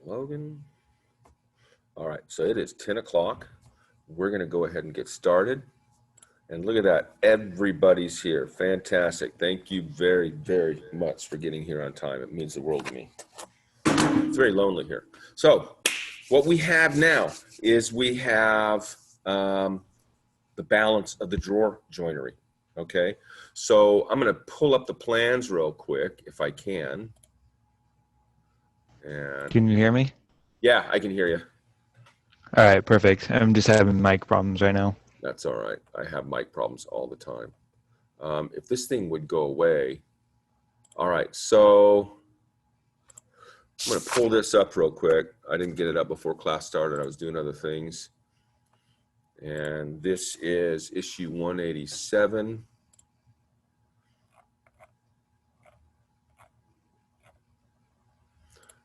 Logan. All right, so it is 10 o'clock. We're going to go ahead and get started. And look at that. Everybody's here. Fantastic. Thank you very, very much for getting here on time. It means the world to me. It's very lonely here. So what we have now is we have the balance of the drawer joinery. Okay, so I'm going to pull up the plans real quick if I can. And Can you hear me? yeah, I can hear you. All right, perfect. I'm just having mic problems right now. That's all right. I have mic problems all the time. If this thing would go away. All right, so I'm going to pull this up real quick. I didn't get it up before class started. I was doing other things. And this is issue 187.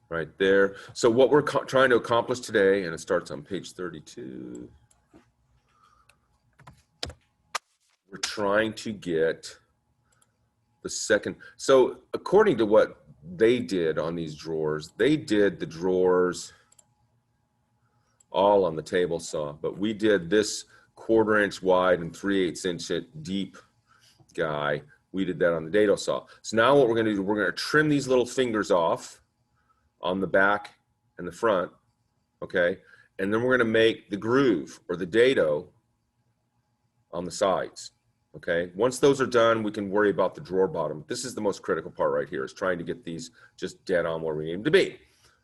Right there. So what we're trying to accomplish today, and it starts on page 32. We're trying to get the second. So according to what they did on these drawers, they did the drawers all on the table saw, but we did this 1/4 inch wide and 3/8 inch deep guy. We did that on the dado saw. So now what we're going to do, we're going to trim these little fingers off on the back and the front, okay? And then we're going to make the groove or the dado on the sides, okay? Once those are done, we can worry about the drawer bottom. This is the most critical part right here, is trying to get these just dead on where we need them to be.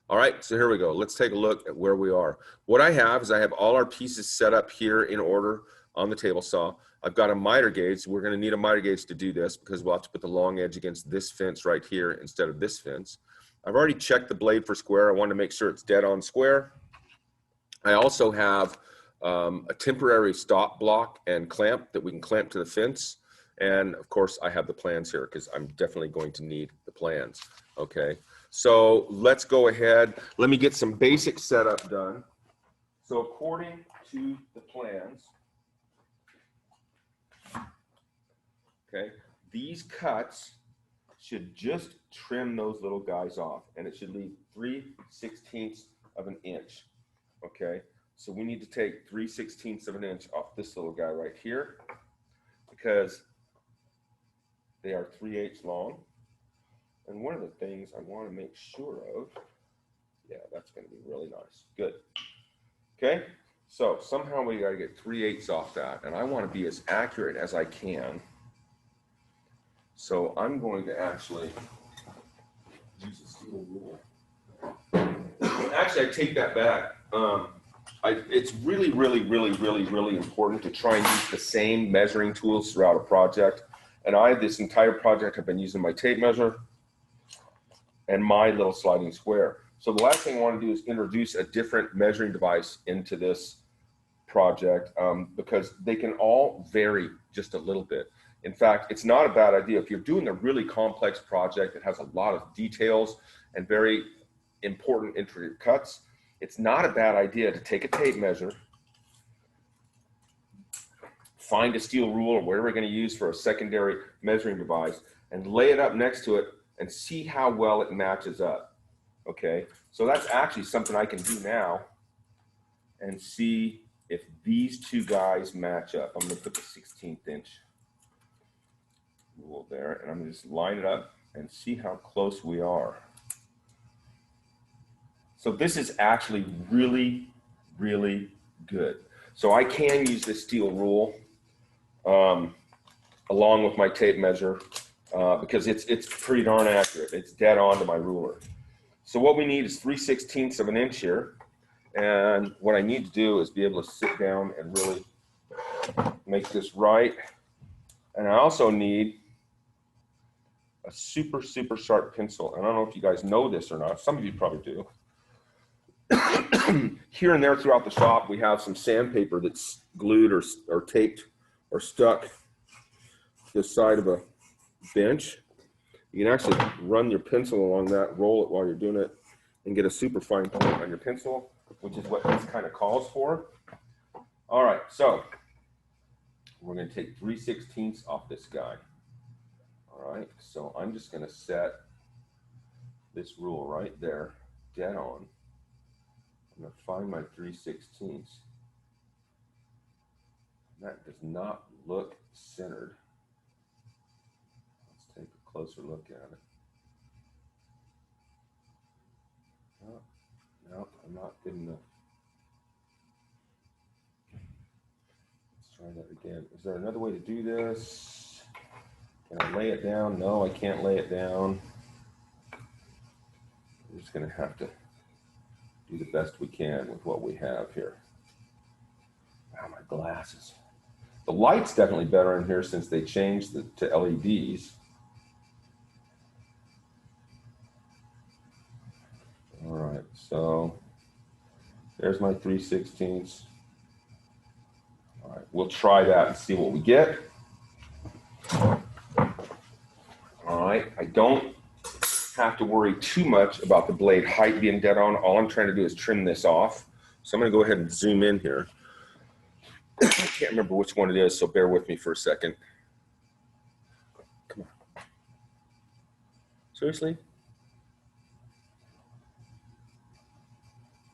All right, so here we go. Let's take a look at where we are. What I have is I have all our pieces set up here in order on the table saw. I've got a miter gauge. We're going to need a miter gauge to do this because we'll have to put the long edge against this fence right here instead of this fence. I've already checked the blade for square. I want to make sure it's dead on square. I also have a temporary stop block and clamp that we can clamp to the fence. And of course, I have the plans here because I'm definitely going to need the plans. Okay, so let's go ahead. Let me get some basic setup done. So according to the plans, okay, these cuts should just trim those little guys off, and it should leave 3/16 of an inch. Okay, so we need to take 3/16 of an inch off this little guy right here because they are 3/8 long. And one of the things I want to make sure of, yeah, that's going to be really nice. Good. Okay, so somehow we got to get 3/8 off that, and I want to be as accurate as I can. So I'm going to actually use a steel rule. Actually, I take that back. It's really, really, really, really, really important to try and use the same measuring tools throughout a project. And this entire project, have been using my tape measure and my little sliding square. So the last thing I want to do is introduce a different measuring device into this project because they can all vary just a little bit. In fact, it's not a bad idea. If you're doing a really complex project that has a lot of details and very important intricate cuts, it's not a bad idea to take a tape measure, find a steel rule or whatever we're going to use for a secondary measuring device, and lay it up next to it and see how well it matches up. Okay, so that's actually something I can do now and see if these two guys match up. I'm going to put the 16th inch rule there, and I'm going to just line it up and see how close we are. So this is actually really, really good. So I can use this steel rule along with my tape measure because it's pretty darn accurate. It's dead on to my ruler. So what we need is 3/16 of an inch here. And what I need to do is be able to sit down and really make this right. And I also need a super, super sharp pencil. And I don't know if you guys know this or not. Some of you probably do. Here and there throughout the shop, we have some sandpaper that's glued or taped or stuck to the side of a bench. You can actually run your pencil along that, roll it while you're doing it, and get a super fine point on your pencil, which is what this kind of calls for. All right, so we're going to take 3/16 off this guy. All right, so I'm just going to set this rule right there, dead on. I'm going to find my 3/16. That does not look centered. Let's take a closer look at it. Oh, no, I'm not good enough. Let's try that again. Is there another way to do this? Can I lay it down? No, I can't lay it down. We're just going to have to do the best we can with what we have here. Wow, my glasses. The light's definitely better in here since they changed to LEDs. All right, so there's my 3/16. All right, we'll try that and see what we get. All right, I don't have to worry too much about the blade height being dead on. All I'm trying to do is trim this off. So I'm going to go ahead and zoom in here. I can't remember which one it is, so bear with me for a second. Come on. Seriously?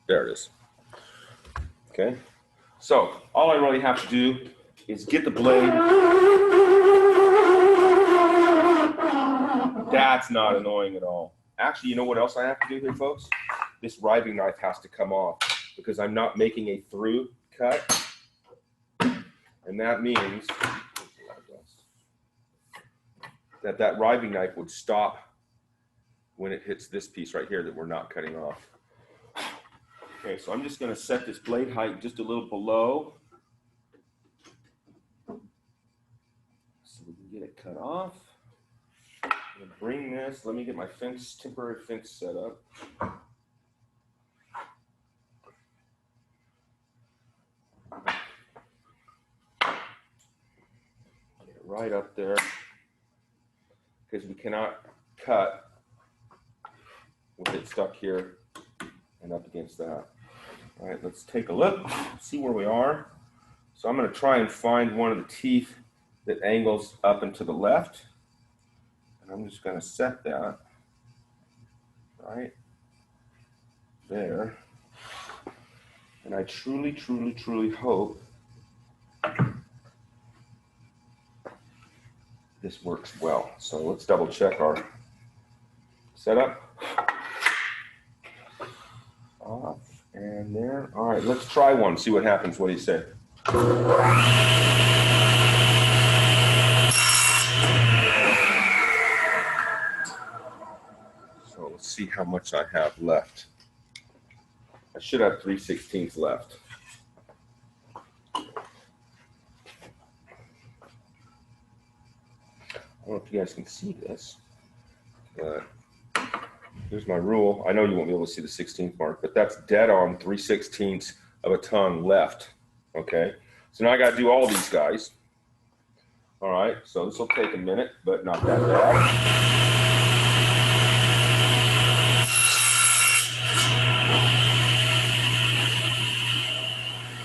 There it is. Okay. So all I really have to do is get the blade. That's not annoying at all. Actually, you know what else I have to do here, folks? This riving knife has to come off because I'm not making a through cut. And that means that riving knife would stop when it hits this piece right here that we're not cutting off. Okay, so I'm just going to set this blade height just a little below so we can get it cut off. I'm going to bring this, let me get my temporary fence set up. Get it right up there because we cannot cut with it stuck here and up against that. All right, let's take a look, see where we are. So I'm going to try and find one of the teeth that angles up and to the left. And I'm just going to set that right there. And I truly, truly, truly hope this works well. So let's double check our setup. Off and there. All right, let's try one, see what happens. What do you say? So let's see how much I have left. I should have 3/16 left. I don't know if you guys can see this, but here's my rule. I know you won't be able to see the 16th mark, but that's dead on 3/16 of a tongue left. Okay, so now I got to do all these guys. All right, so this will take a minute, but not that bad.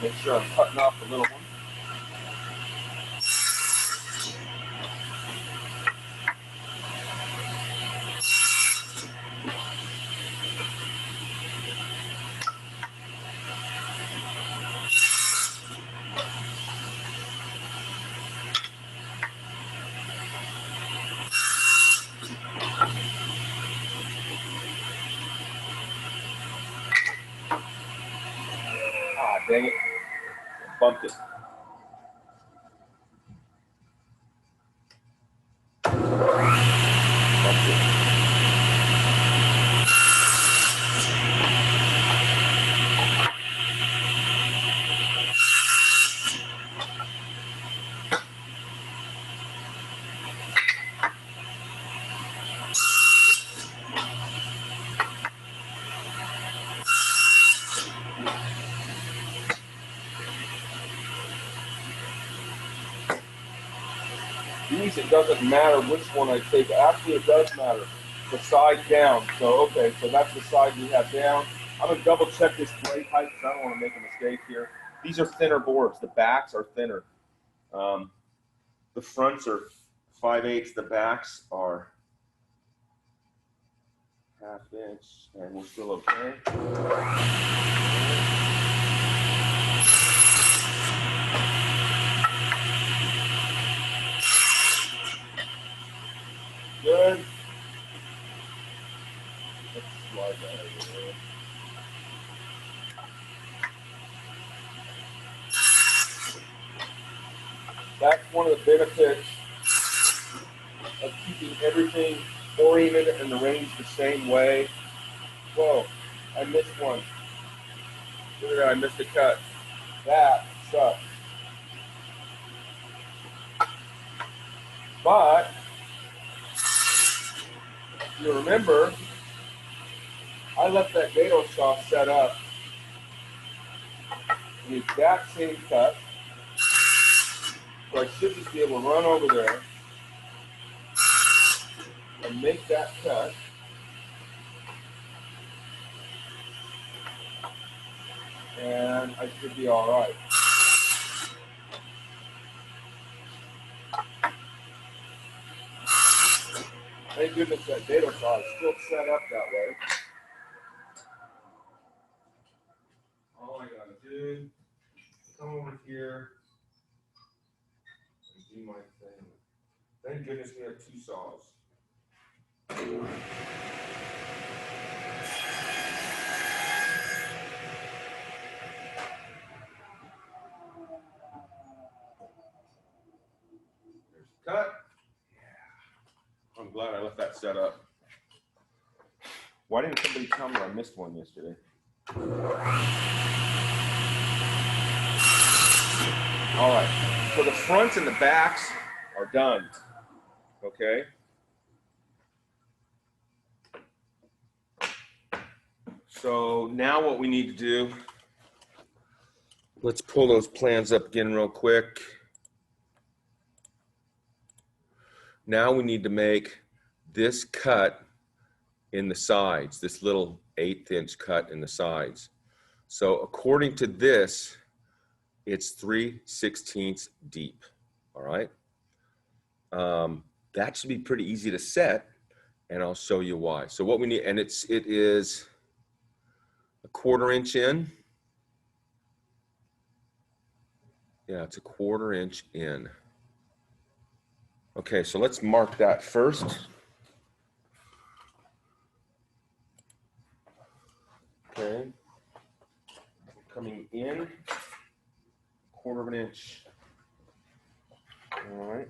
Make sure I'm cutting off the little one. Ah, dang it. Bumped it. These, it doesn't matter which one I take. Actually, it does matter. The side down. So, okay, so that's the side we have down. I'm going to double check this blade height because I don't want to make a mistake here. These are thinner boards. The backs are thinner. The fronts are 5/8. The backs are 1/2 inch, and we're still okay. Good. Let's slide that over there. That's one of the benefits of keeping everything oriented and arranged the same way. Whoa, I missed one. Look at that, I missed a cut. That sucks. But, if you remember, I left that dado saw set up the exact same cut. So I should just be able to run over there and make that cut. And I should be all right. Thank goodness that dado saw is still set up that way. All I gotta do is come over here and do my thing. Thank goodness we have 2 saws. There's the cut. Yeah. I'm glad I left that set up. Why didn't somebody tell me I missed one yesterday? All right, so the fronts and the backs are done, okay? So now what we need to do, let's pull those plans up again real quick. Now we need to make this cut in the sides, this little 1/8 inch cut in the sides. So according to this, it's 3/16 deep, all right? That should be pretty easy to set, and I'll show you why. So what we need, and it is 1/4 inch in. Yeah, it's 1/4 inch in. Okay, so let's mark that first. Okay, coming in, 1/4 inch. All right.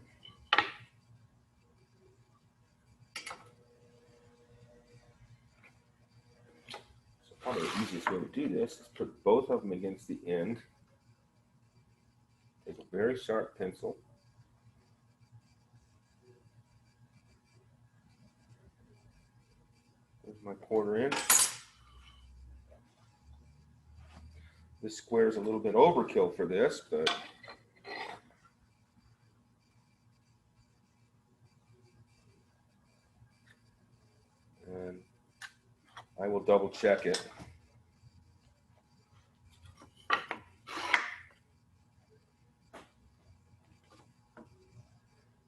So probably the easiest way to do this is put both of them against the end. Take a very sharp pencil. There's my 1/4 inch. This square is a little bit overkill for this, but and I will double check it.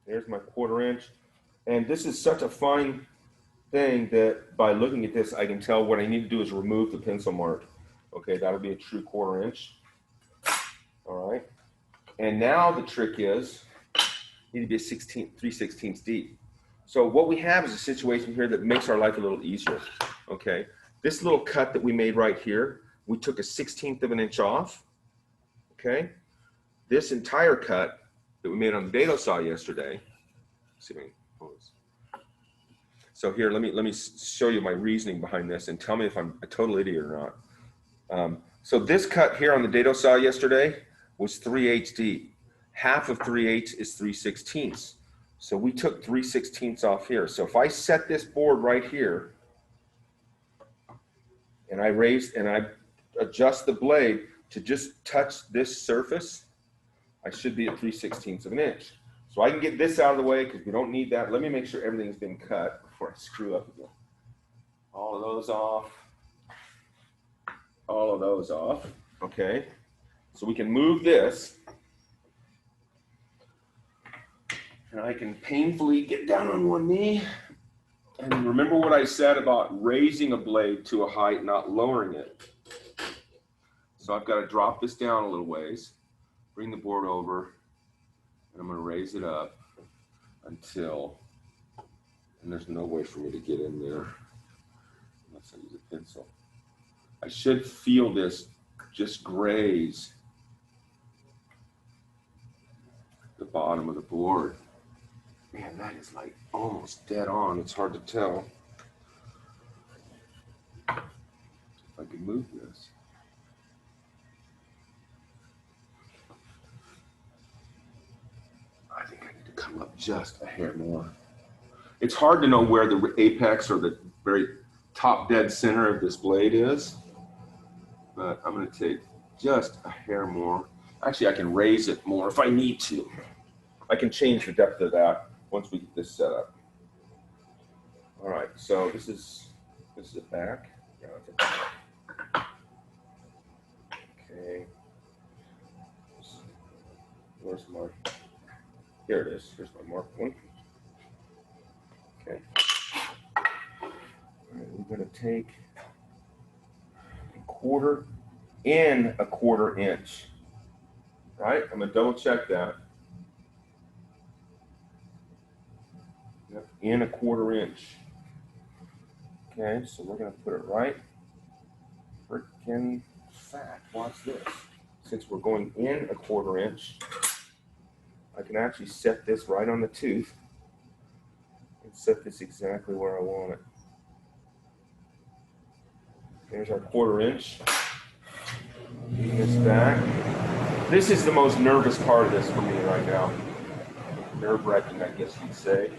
There's my 1/4 inch. And this is such a fine thing that by looking at this, I can tell what I need to do is remove the pencil mark. Okay, that'll be a true 1/4 inch. All right. And now the trick is, you need to be 3/16 deep. So what we have is a situation here that makes our life a little easier. Okay. This little cut that we made right here, we took a 1/16 of an inch off. Okay. This entire cut that we made on the dado saw yesterday. Let's see if I can pull this. So here, let me show you my reasoning behind this and tell me if I'm a total idiot or not. So this cut here on the dado saw yesterday was 3/8 deep. Half of 3/8 is 3/16. So we took 3/16 off here. So if I set this board right here and I adjust the blade to just touch this surface, I should be at 3/16 of an inch. So I can get this out of the way because we don't need that. Let me make sure everything's been cut before I screw up again. All of those off. All of those off. Okay. So we can move this. And I can painfully get down on one knee And remember what I said about raising a blade to a height, not lowering it. So I've got to drop this down a little ways, bring the board over, and I'm going to raise it up until, and there's no way for me to get in there unless I use a pencil. I should feel this just graze the bottom of the board. Man, that is like almost dead on. It's hard to tell. If I can move this. I think I need to come up just a hair more. It's hard to know where the apex or the very top dead center of this blade is, but I'm going to take just a hair more. Actually, I can raise it more if I need to. I can change the depth of that once we get this set up. All right, so this is it back. Yeah, it's a back. Okay. Where's my? Here it is. Here's my marked one. Okay. All right, we're going to take a quarter inch. Right? I'm going to double check that. Yep, in a quarter inch. Okay, so we're going to put it right freaking fat. Watch this. Since we're going in a quarter inch, I can actually set this right on the tooth and set this exactly where I want it. There's our quarter inch. Bring this back. This is the most nervous part of this for me right now. Nerve-wracking, I guess you'd say.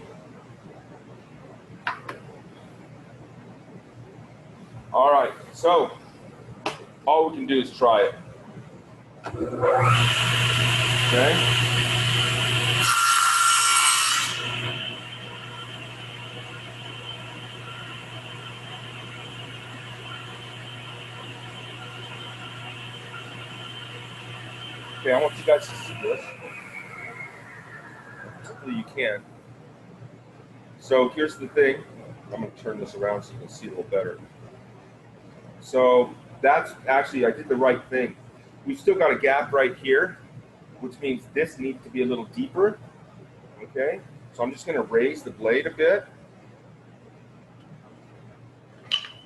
All right, so all we can do is try it. Okay. Okay, I want you guys to see this. Hopefully you can. So here's the thing. I'm going to turn this around so you can see a little better. So that's actually, I did the right thing. We've still got a gap right here, which means this needs to be a little deeper. Okay, so I'm just going to raise the blade a bit.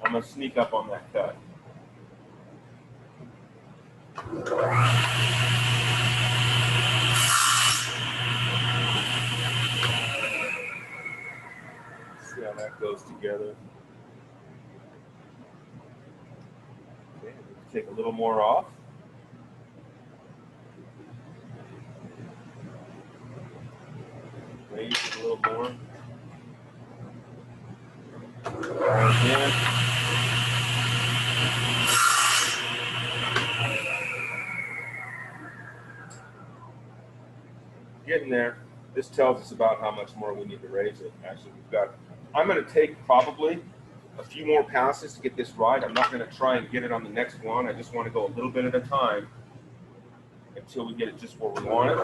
I'm going to sneak up on that cut. See how that goes together. Okay, take a little more off. Raise it a little more. Again. Getting there. This tells us about how much more we need to raise it. Actually, I'm going to take probably a few more passes to get this right. I'm not going to try and get it on the next one. I just want to go a little bit at a time until we get it just where we want it.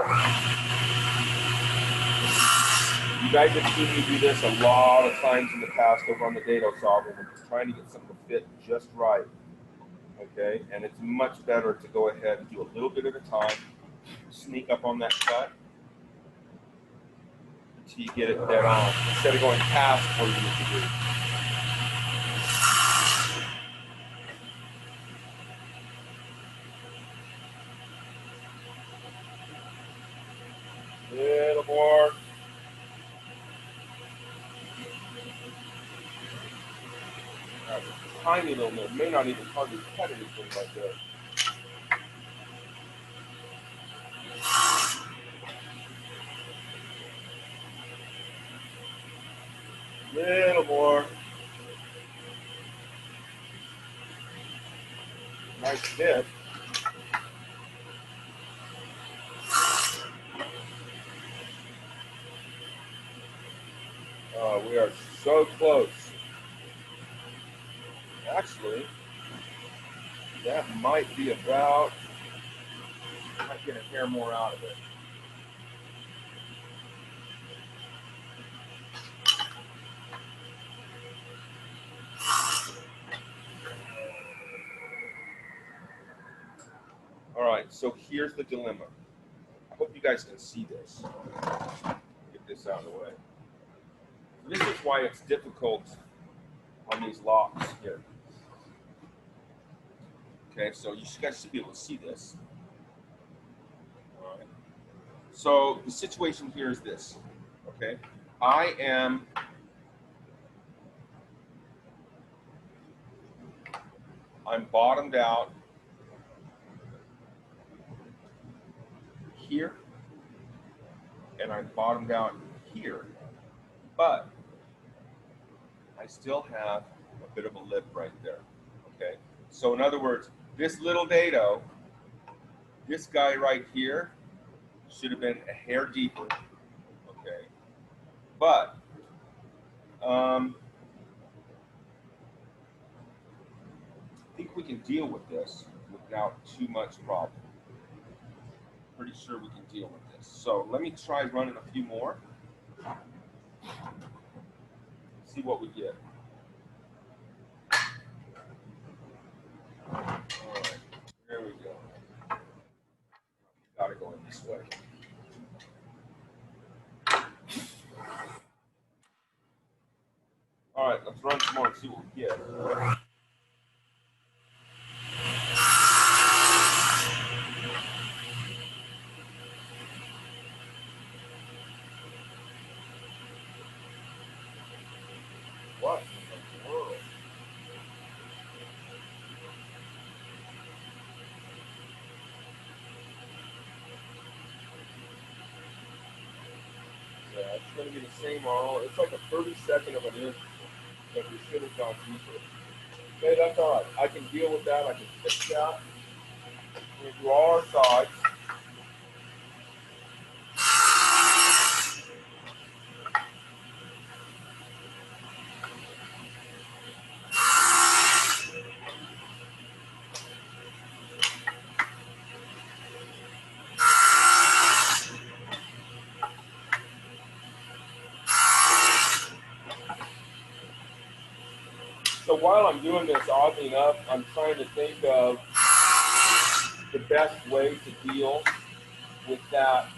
You guys have seen me do this a lot of times in the past over on the dado saw when we're trying to get something to fit just right. Okay, and it's much better to go ahead and do a little bit at a time, sneak up on that cut until you get it dead on, instead of going past where you need to be. Little more. Tiny little bit. May not even hardly cut anything like that. Little more. Nice fit. We are so close. Actually, that might be about, I might get a hair more out of it. so here's the dilemma. I hope you guys can see this. Get this out of the way. This is why it's difficult on these locks here. Okay, so you guys should be able to see this. All right. So the situation here is this. Okay, I'm bottomed out here, and I'm bottomed out here, but I still have a bit of a lip right there. Okay, so in other words, this little dado, this guy right here, should have been a hair deeper. Okay, but I think we can deal with this without too much problem. Pretty sure we can deal with this. So let me try running a few more. See what we get. All right, there we go. Gotta go in this way. All right, let's run some more and see what we get. What in the world? Yeah, it's going to be the same all. It's like a 32nd of an inch, but we should have gone deeper. Okay, that's all right. I can deal with that. I can fix that. We're going to do all our sides. So while I'm doing this, oddly enough, I'm trying to think of the best way to deal with that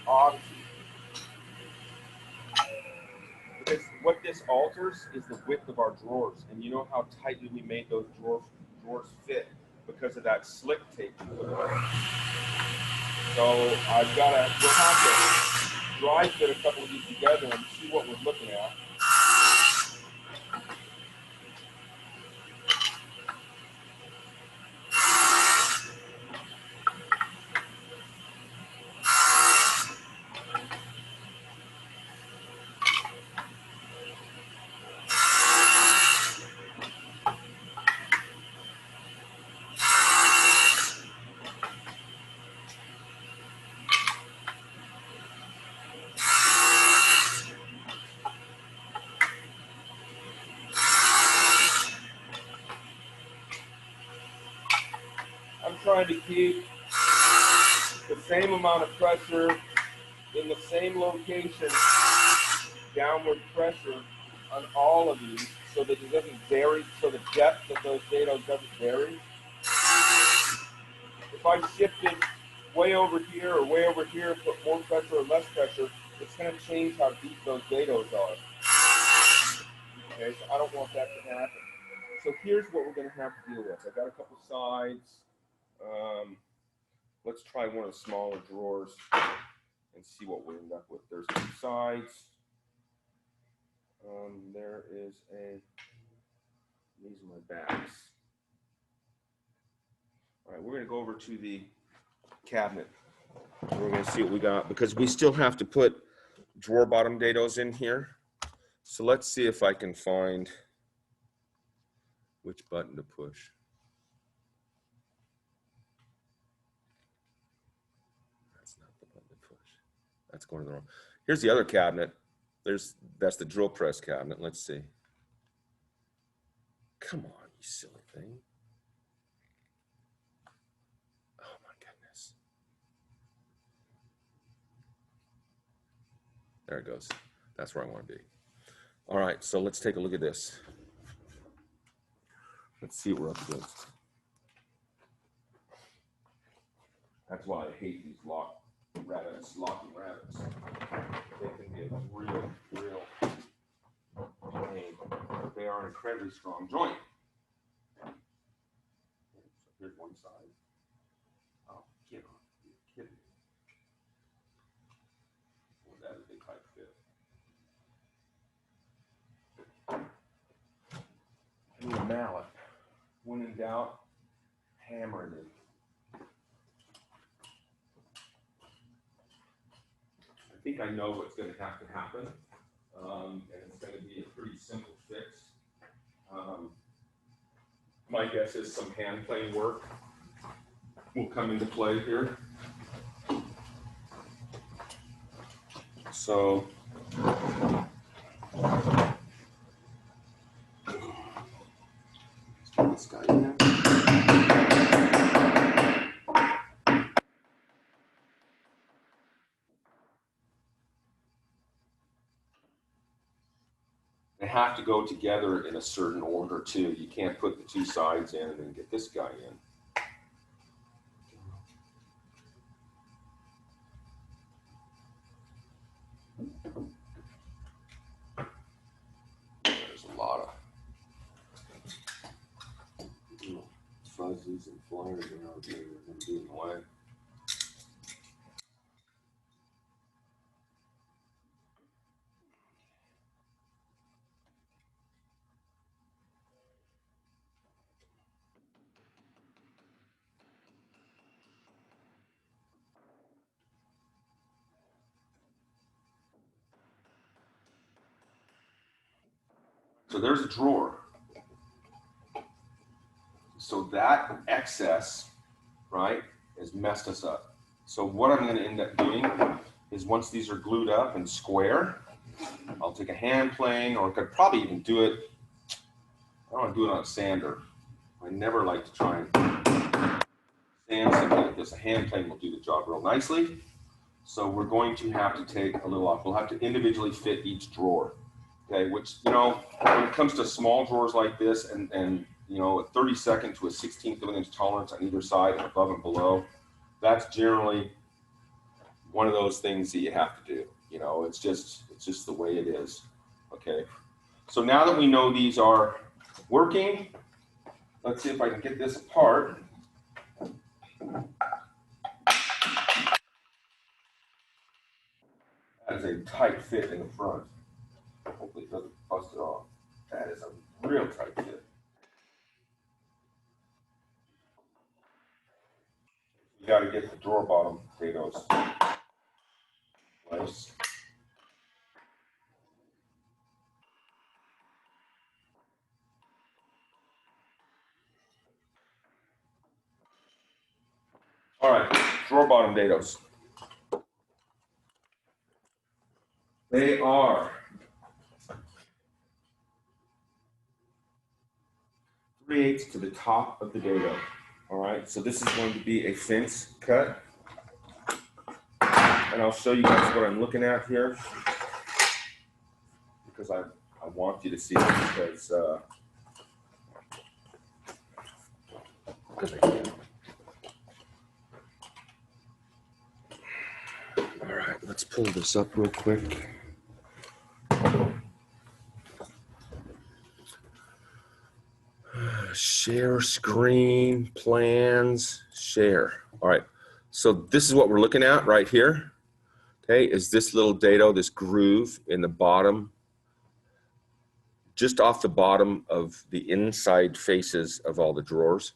oddity. Because what this alters is the width of our drawers, and you know how tightly we made those drawers fit because of that slick tape we put on. So we'll have to dry fit a couple of these together and see what we're looking at. I'm trying to keep the same amount of pressure in the same location, downward pressure on all of these so that it doesn't vary, so the depth of those dados doesn't vary. If I shifted way over here or way over here, put more pressure or less pressure, it's going to change how deep those dados are. Okay, so I don't want that to happen. So here's what we're going to have to deal with. I've got a couple sides. Let's try one of the smaller drawers and see what we end up with. There's two sides. There is these are my backs. All right, we're going to go over to the cabinet. We're going to see what we got because we still have to put drawer bottom dados in here. So let's see if I can find which button to push. That's not the button to push. That's going to the wrong. Here's the other cabinet. That's the drill press cabinet. Let's see. Come on, you silly thing. Oh my goodness. There it goes. That's where I want to be. All right, so let's take a look at this. Let's see what we're up against. That's why I hate these locking rabbets. They can be a real pain, but they are an incredibly strong joint. So here's one side. Oh, get on. You're kidding me. Well, that is a tight fit. I need a mallet. When in doubt, hammer it in. I think I know what's going to have to happen, and it's going to be a pretty simple fix. My guess is some hand plane work will come into play here. So let's put this guy in. They have to go together in a certain order too. You can't put the two sides in and then get this guy in. There's a lot of fuzzies and flares around here that are going to be in the way. So there's a drawer. So that excess, right, has messed us up. So what I'm going to end up doing is once these are glued up and square, I'll take a hand plane, or I could probably even do it. I don't want to do it on a sander. I never like to try and sand something like this. A hand plane will do the job real nicely. So we're going to have to take a little off. We'll have to individually fit each drawer. Okay, which, you know, when it comes to small drawers like this and you know, a 32nd to a 16th of an inch tolerance on either side and above and below, that's generally one of those things that you have to do. You know, it's just the way it is. Okay, so now that we know these are working, let's see if I can get this apart. That is a tight fit in the front. Hopefully it doesn't bust it off. That is a real tight fit. You got to get the drawer bottom potatoes. Nice. All right, drawer bottom dados. They are 3/8 to the top of the dado. All right, so this is going to be a fence cut. And I'll show you guys what I'm looking at here, because I want you to see it, because I can. All right, let's pull this up real quick. Share screen, plans, share. All right, so this is what we're looking at right here. Okay, is this little dado, this groove in the bottom, just off the bottom of the inside faces of all the drawers.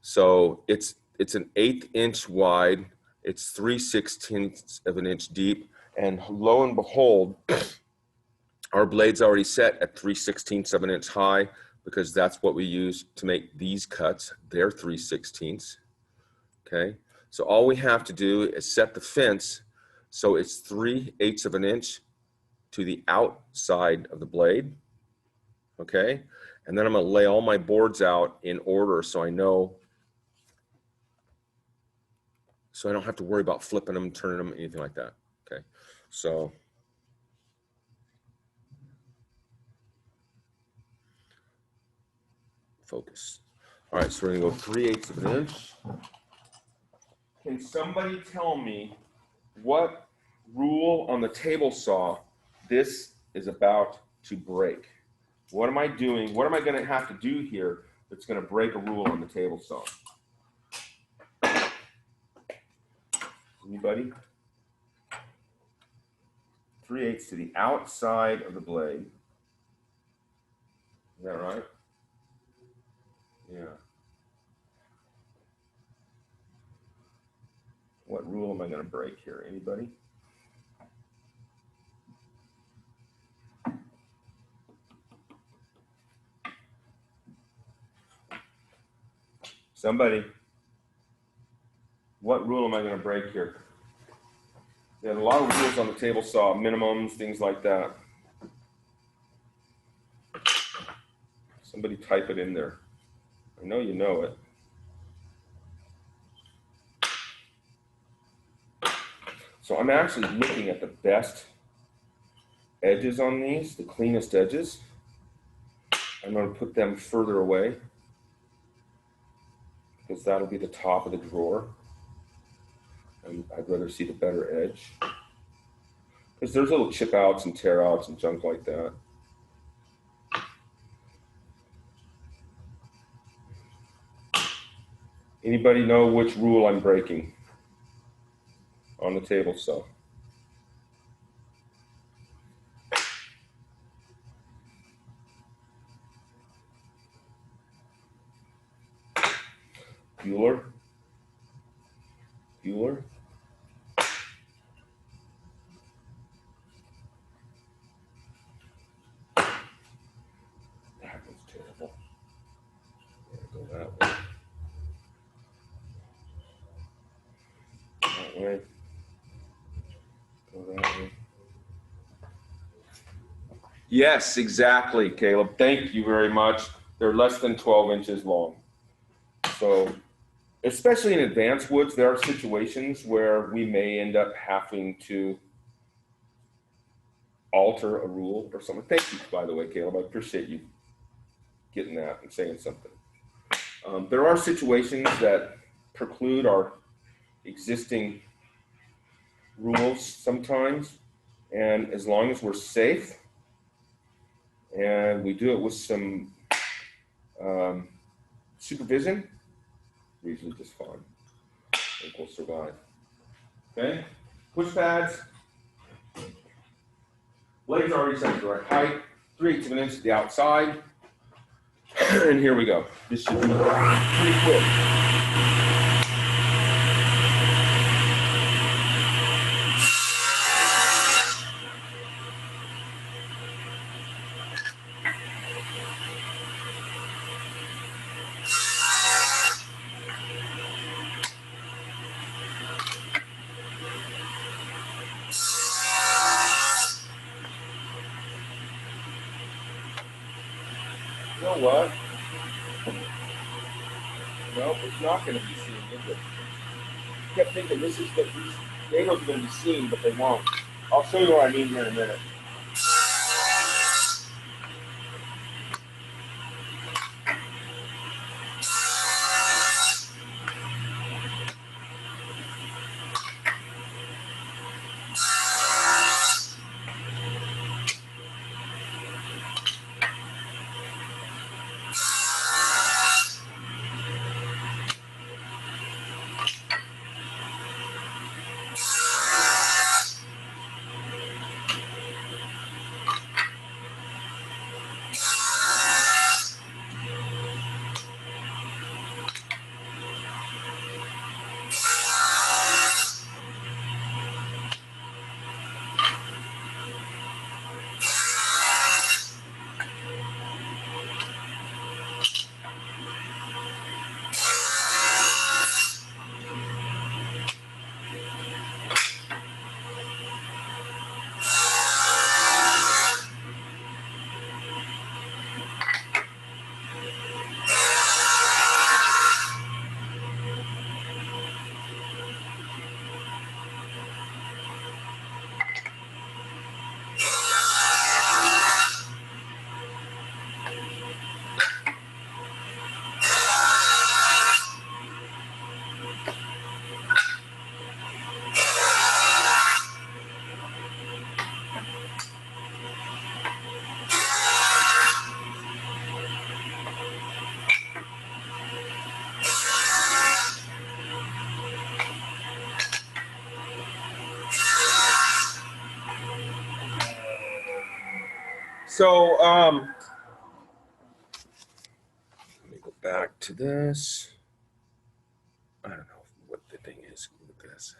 So it's an 1/8 inch wide. It's 3/16 of an inch deep, and lo and behold, our blade's already set at 3/16 of an inch high, because that's what we use to make these cuts. They're 3/16. Okay, so all we have to do is set the fence so it's 3/8 of an inch to the outside of the blade. Okay, and then I'm going to lay all my boards out in order so I know, so I don't have to worry about flipping them, turning them, anything like that. Okay, so focus. All right, so we're going to go 3/8 of an inch. Can somebody tell me what rule on the table saw this is about to break? What am I doing? What am I going to have to do here that's going to break a rule on the table saw? Anybody? 3/8 to the outside of the blade. Is that right? Yeah. What rule am I going to break here? Anybody? Somebody? What rule am I going to break here? There's a lot of rules on the table saw, minimums, things like that. Somebody type it in there. I know you know it. So I'm actually looking at the best edges on these, the cleanest edges. I'm going to put them further away because that'll be the top of the drawer. And I'd rather see the better edge. Because there's little chip outs and tear outs and junk like that. Anybody know which rule I'm breaking on the table saw? Bueller? Bueller? That was terrible. Go that way. That way. Go that way. Yes, exactly, Caleb. Thank you very much. They're less than 12 inches long. So, especially in advanced woods, there are situations where we may end up having to alter a rule or something. Thank you, by the way, Caleb. I appreciate you getting that and saying something. There are situations that preclude our existing rules sometimes, and as long as we're safe and we do it with some supervision, we're usually just fine. I think we'll survive. Okay, push pads. Blades are already set to the right height, 3/8 of an inch to the outside. And here we go. This should be pretty quick. You know what? Nope, it's not going to be seen, is it? I kept thinking this is the dato's going to be seen, but they won't. I'll show you what I mean here in a minute. So let me go back to this. I don't know what the thing is with this.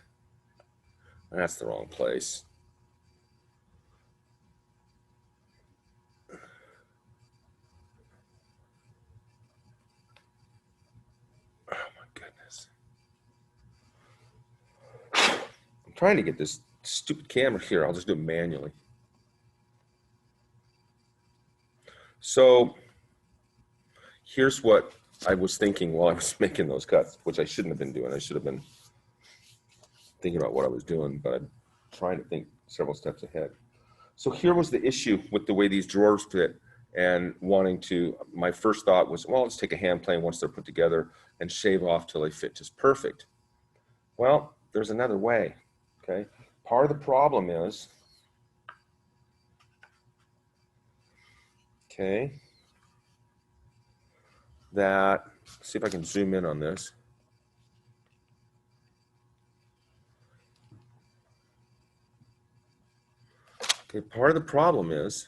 That's the wrong place. Oh my goodness. I'm trying to get this stupid camera here. I'll just do it manually. So here's what I was thinking while I was making those cuts, which I shouldn't have been doing. I should have been thinking about what I was doing, but I'm trying to think several steps ahead. So here was the issue with the way these drawers fit, and wanting to, my first thought was, well, let's take a hand plane once they're put together and shave off till they fit just perfect. Well, there's another way, okay? Part of the problem is, okay, that, let's see if I can zoom in on this. Okay, part of the problem is,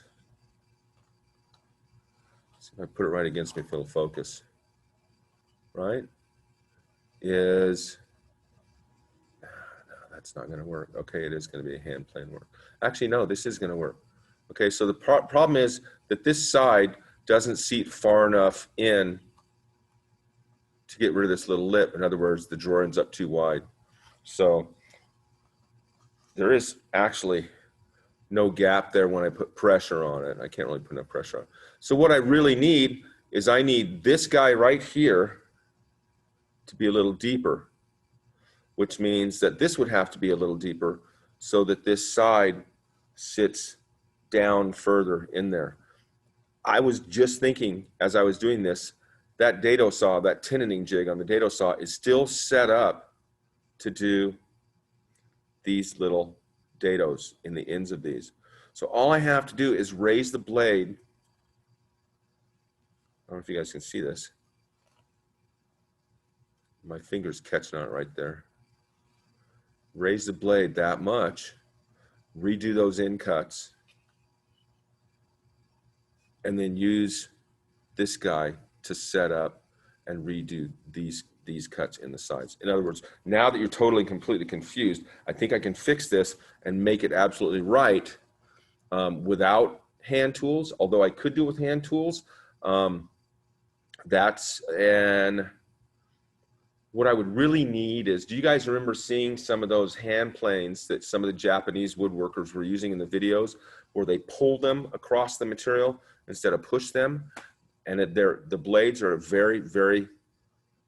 see if I put it right against me if it'll focus, right? Is, no, that's not gonna work. Okay, it is gonna be a hand plane work. Actually, no, this is gonna work. Okay, so the problem is that this side doesn't seat far enough in to get rid of this little lip. In other words, the drawer ends up too wide. So there is actually no gap there when I put pressure on it. I can't really put enough pressure on it. So what I really need is I need this guy right here to be a little deeper, which means that this would have to be a little deeper so that this side sits down further in there. I was just thinking as I was doing this, that dado saw, that tenoning jig on the dado saw is still set up to do these little dados in the ends of these. So all I have to do is raise the blade. I don't know if you guys can see this. My finger's catching on it right there. Raise the blade that much, redo those end cuts, and then use this guy to set up and redo these cuts in the sides. In other words, now that you're totally completely confused, I think I can fix this and make it absolutely right without hand tools, although I could do it with hand tools. What I would really need is, do you guys remember seeing some of those hand planes that some of the Japanese woodworkers were using in the videos where they pull them across the material instead of push them? And the blades are a very, very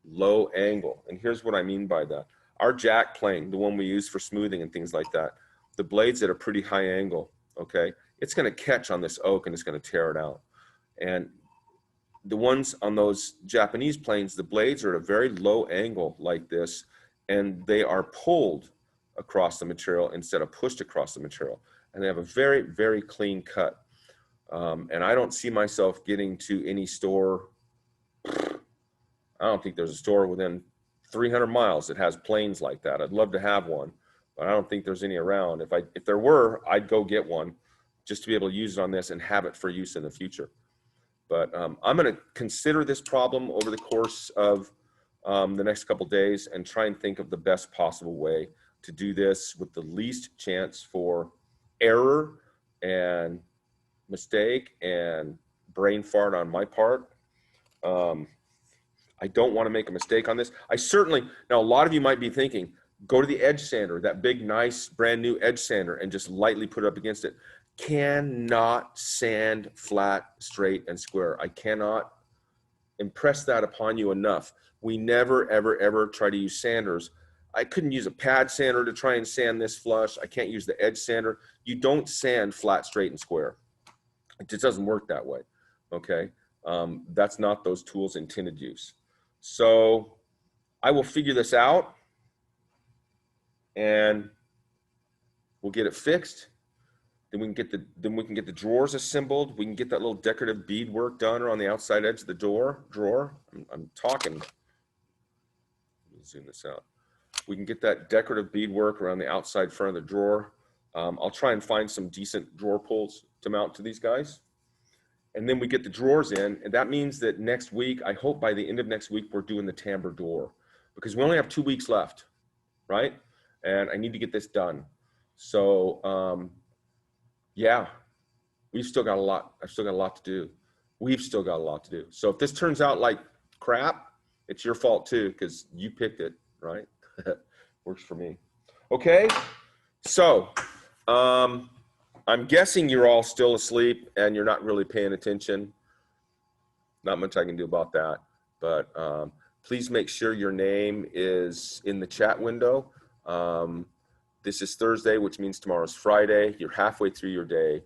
low angle. And here's what I mean by that. Our jack plane, the one we use for smoothing and things like that, the blade's at a pretty high angle, okay? It's gonna catch on this oak and it's gonna tear it out. And the ones on those Japanese planes, the blades are at a very low angle like this, and they are pulled across the material instead of pushed across the material. And they have a very, very clean cut. And I don't see myself getting to any store. I don't think there's a store within 300 miles that has planes like that. I'd love to have one, but I don't think there's any around. If there were, I'd go get one just to be able to use it on this and have it for use in the future. But I'm going to consider this problem over the course of the next couple days and try and think of the best possible way to do this with the least chance for error and mistake and brain fart on my part. I don't want to make a mistake on this. Now a lot of you might be thinking, go to the edge sander, that big, nice, brand new edge sander, and just lightly put it up against it. Cannot sand flat, straight, and square. I cannot impress that upon you enough. We never, ever, ever try to use sanders. I couldn't use a pad sander to try and sand this flush. I can't use the edge sander. You don't sand flat, straight, and square. It just doesn't work that way, okay? That's not those tools' intended use. So I will figure this out and we'll get it fixed. Then we can get the drawers assembled. We can get that little decorative beadwork done around the outside edge of the drawer. I'm talking. Let me zoom this out. We can get that decorative beadwork around the outside front of the drawer. I'll try and find some decent drawer pulls to mount to these guys. And then we get the drawers in, and that means that next week, I hope by the end of next week, we're doing the timbre door, because we only have 2 weeks left, right? And I need to get this done. So yeah, we've still got a lot. I've still got a lot to do. We've still got a lot to do. So if this turns out like crap, it's your fault too, because you picked it, right? Works for me. Okay, so I'm guessing you're all still asleep and you're not really paying attention. Not much I can do about that, but please make sure your name is in the chat window. This is Thursday, which means tomorrow's Friday. You're halfway through your day.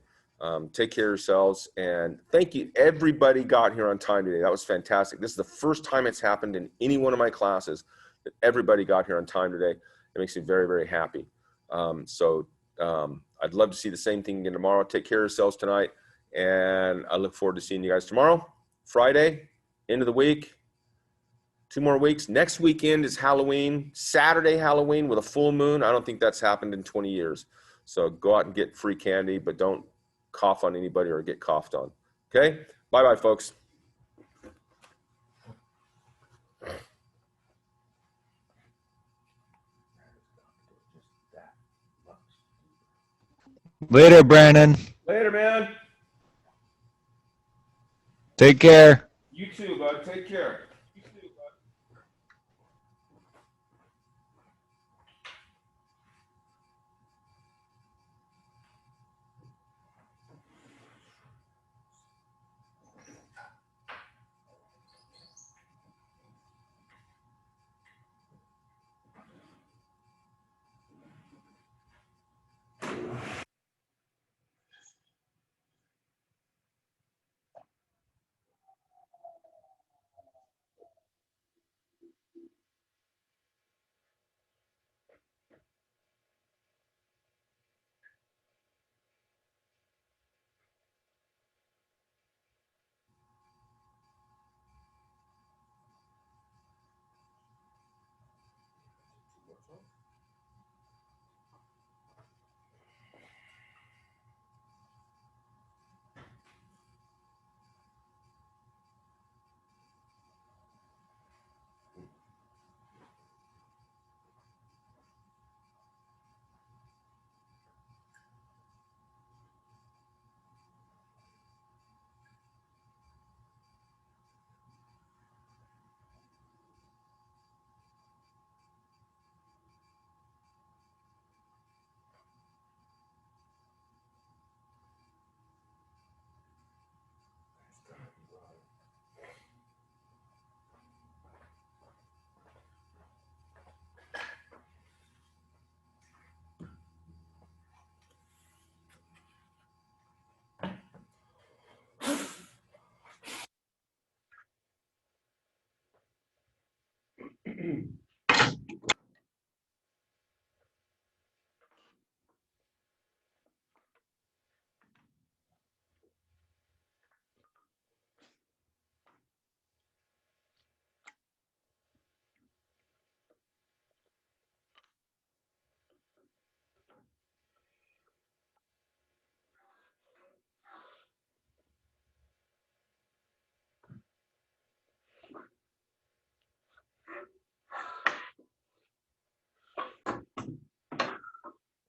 Take care of yourselves, and thank you. Everybody got here on time today. That was fantastic. This is the first time it's happened in any one of my classes that everybody got here on time today. It makes me very, very happy. I'd love to see the same thing again tomorrow. Take care of yourselves tonight, and I look forward to seeing you guys tomorrow, Friday, end of the week. 2 more weeks. Next weekend is Halloween, Saturday Halloween with a full moon. I don't think that's happened in 20 years. So go out and get free candy, but don't cough on anybody or get coughed on. Okay? Bye-bye, folks. Later, Brandon. Later, man. Take care. You too, bud. Take care.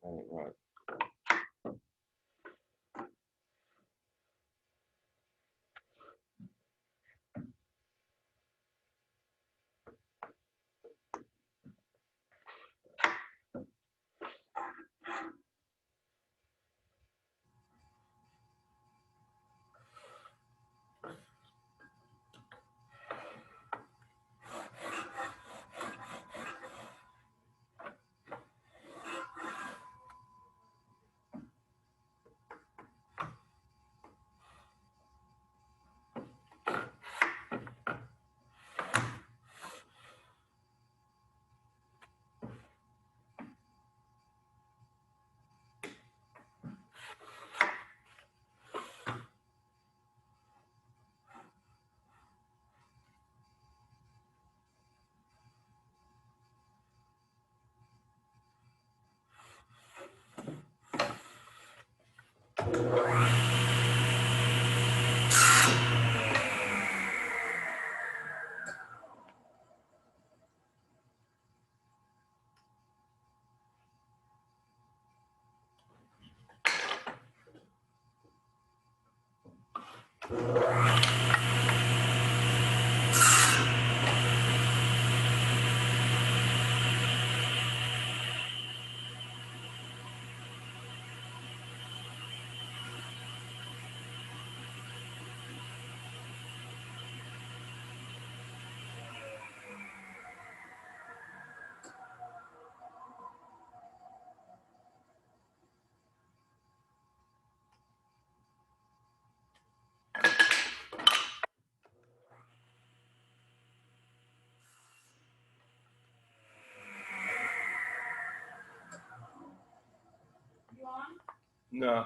All right. No.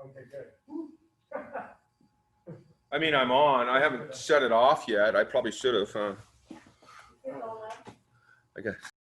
Okay, good. I mean, I'm on. I haven't shut it off yet. I probably should have. I guess.